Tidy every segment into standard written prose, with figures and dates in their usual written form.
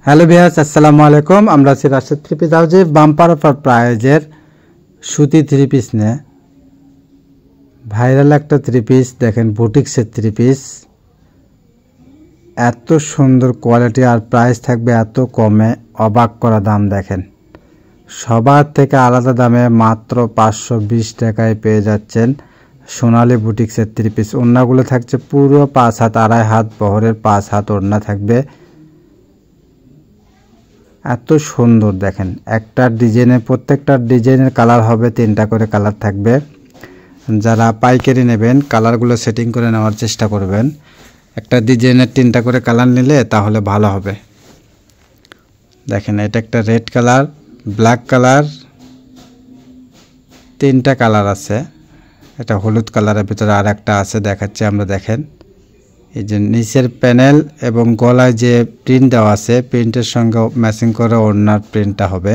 Hello viewers, আসসালামু আলাইকুম। আমরা আছি রাশেদ থ্রি পিস হাউসে বাম্পার অফার প্রাইজের সুতি থ্রি পিস নিয়ে। ভাইরাল একটা থ্রি পিস দেখেন, বুটিক্সের থ্রি পিস, এত সুন্দর কোয়ালিটি আর প্রাইস থাকবে এত কমে, অবাক করা দাম। দেখেন সবার থেকে আলাদা দামে মাত্র 520 টাকায় পেয়ে যাচ্ছেন সোনালী বুটিক্সের থ্রি পিস। ওড়নাগুলো থাকছে পুরো 5 হাত, আড়াই হাত বহরের 5 হাত ওড়না থাকবে। এত সুন্দর দেখেন, একটা ডিজাইনের প্রত্যেকটা ডিজাইনের কালার হবে, 3টা করে কালার থাকবে। যারা পাইকারি নেবেন কালারগুলো সেটিং করে নেওয়ার চেষ্টা করবেন। একটা ডিজাইনের 3টা করে কালার নিলে তাহলে ভালো হবে। দেখেন এটা একটা রেড কালার, ব্ল্যাক কালার, 3টা কালার আছে। এটা হলুদ কালারের ভিতরে আর একটা আছে, দেখাচ্ছি আমরা। দেখেন এই যে নিচের প্যানেল এবং গলায় যে প্রিন্ট দেওয়া আছে, প্রিন্টের সঙ্গে ম্যাচিং করে ওড়নার প্রিন্টটা হবে।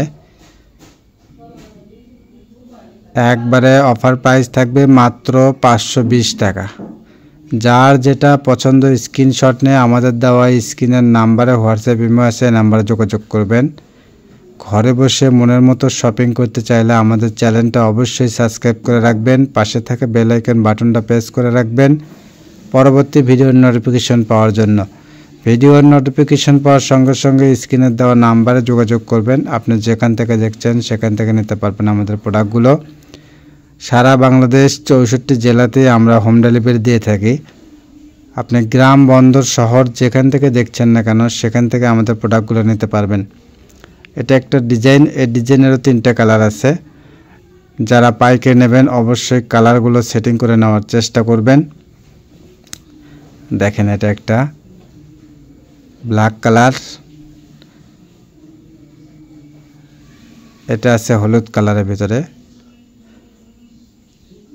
একবারে অফার প্রাইস থাকবে মাত্র 520 টাকা। যার যেটা পছন্দ স্ক্রিনশট নিয়ে আমাদের দেওয়া স্ক্রিনের নাম্বারে হোয়াটসঅ্যাপ ইমো আছে, নাম্বারে যোগাযোগ করবেন। ঘরে বসে মনের মতো শপিং করতে চাইলে আমাদের চ্যানেলটা অবশ্যই সাবস্ক্রাইব করে রাখবেন, পাশে থাকা বেল আইকন বাটনটা প্রেস করে রাখবেন পরবর্তী ভিডিওর নোটিফিকেশন পাওয়ার জন্য। ভিডিওর নোটিফিকেশন পাওয়ার সঙ্গে সঙ্গে স্ক্রিনে দেওয়া নাম্বারে যোগাযোগ করবেন। আপনি যেখান থেকে দেখছেন সেখান থেকে নিতে পারবেন আমাদের প্রোডাক্টগুলো। সারা বাংলাদেশ 64 জেলাতে আমরা হোম ডেলিভারি দিয়ে থাকি। আপনি গ্রাম, বন্দর, শহর যেখান থেকে দেখছেন না কেন সেখান থেকে আমাদের প্রোডাক্টগুলো নিতে পারবেন। এটা একটা ডিজাইন, এই ডিজাইনেরও 3টা কালার আছে। যারা পাইকারি নেবেন অবশ্যই কালারগুলো সেটিং করে নেওয়ার চেষ্টা করবেন। দেখেন এটা একটা ব্ল্যাক কালার, এটা আছে হলুদ কালারের ভিতরে।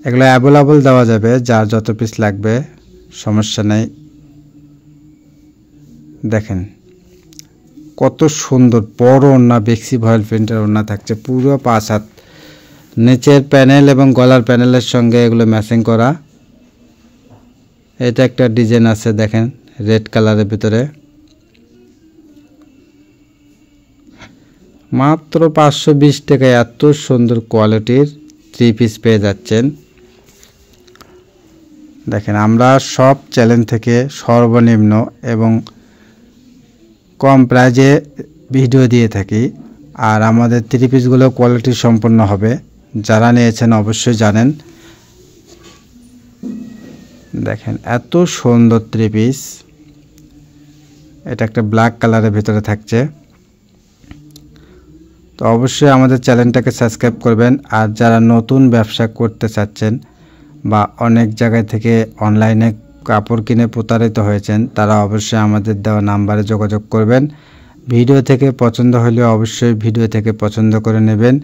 এগুলো অ্যাভেলেবল দেওয়া যাবে, যার যত পিস লাগবে সমস্যা নেই। দেখেন কত সুন্দর বড় ওড়না, বেক্সি ভয়েল প্রিন্টের ওড়না থাকছে পুরো 5 হাত। নিচের প্যানেল এবং গলার প্যানেলের সঙ্গে এগুলো ম্যাচিং করা। এটা একটা ডিজাইন আছে দেখেন রেড কালারের ভিতরে, মাত্র 520 টাকায় এত সুন্দর কোয়ালিটির থ্রি পিস পেয়ে যাচ্ছেন। দেখেন আমরা সব চ্যানেল থেকে সর্বনিম্ন এবং কম প্রাইজে ভিডিও দিয়ে থাকি, আর আমাদের থ্রি পিসগুলো কোয়ালিটি সম্পন্ন হবে। যারা নিয়েছেন অবশ্যই জানেন। দেখেন এত সুন্দর থ্রি পিস, এটা একটা ব্ল্যাক কালারের ভিতরে থাকছে। তো অবশ্যই আমাদের চ্যানেলটাকে সাবস্ক্রাইব করবেন। আর যারা নতুন ব্যবসা করতে চাচ্ছেন বা অনেক জায়গায় থেকে অনলাইনে কাপড় কিনে প্রতারিত হয়েছেন, তারা অবশ্যই আমাদের দেওয়া নাম্বারে যোগাযোগ করবেন। ভিডিও থেকে পছন্দ হলে অবশ্যই ভিডিও থেকে পছন্দ করে নেবেন।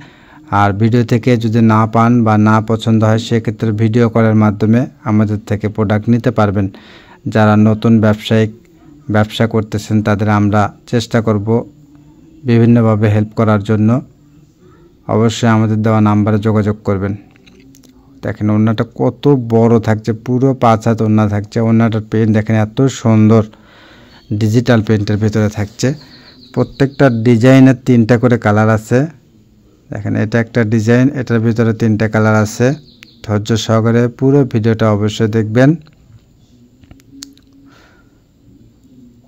আর ভিডিও থেকে যদি না পান বা না পছন্দ হয় সেক্ষেত্রে ভিডিও কলের মাধ্যমে আমাদের থেকে প্রোডাক্ট নিতে পারবেন। যারা নতুন ব্যবসা করতেছেন তাদের আমরা চেষ্টা করব বিভিন্নভাবে হেল্প করার জন্য। অবশ্যই আমাদের দেওয়া নাম্বারে যোগাযোগ করবেন। দেখেন ওড়নাটা কত বড় থাকছে, পুরো 5 হাত ওড়না থাকছে। ওড়নাটার প্রিন্ট দেখেন এত সুন্দর, ডিজিটাল প্রিন্টের ভিতরে থাকছে। প্রত্যেকটা ডিজাইনের 3টা করে কালার আছে। দেখেন এটা একটা ডিজাইন, এটার ভিতরে 3টা কালার আছে। ধৈর্য সহকারে পুরো ভিডিওটা অবশ্যই দেখবেন।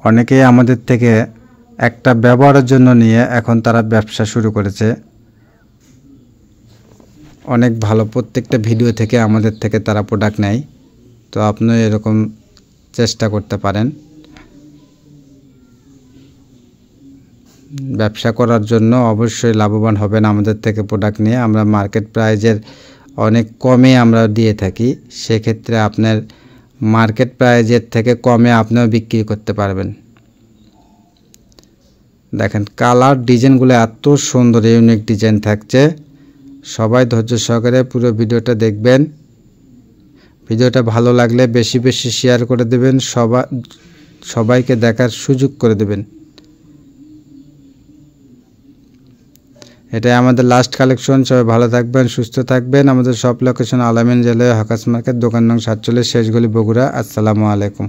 অনেকেই আমাদের থেকে একটা ব্যবহারের জন্য নিয়ে এখন তারা ব্যবসা শুরু করেছে। অনেক ভালো, প্রত্যেকটা ভিডিও থেকে আমাদের থেকে তারা প্রোডাক্ট নেয়। তো আপনি এরকম চেষ্টা করতে পারেন ব্যবসা করার জন্য। অবশ্যই লাভবান হবেন আমাদের থেকে প্রোডাক্ট নিয়ে। আমরা মার্কেট প্রাইজের অনেক কমে আমরা দিয়ে থাকি, সেক্ষেত্রে আপনার মার্কেট প্রাইজের থেকে কমে আপনিও বিক্রি করতে পারবেন। দেখেন কালার ডিজাইনগুলো এত সুন্দর, ইউনিক ডিজাইন থাকছে। সবাই ধৈর্য সহকারে পুরো ভিডিওটা দেখবেন। ভিডিওটা ভালো লাগলে বেশি বেশি শেয়ার করে দেবেন, সবাইকে দেখার সুযোগ করে দেবেন। এটাই আমাদের লাস্ট কালেকশন। সবাই ভালো থাকবেন, সুস্থ থাকবেন। আমাদের সব লোকেশন আলামিন জেলায় হকাস মার্কেট, দোকান নং 47, শেষগলি, বগুড়া। আসসালামু আলাইকুম।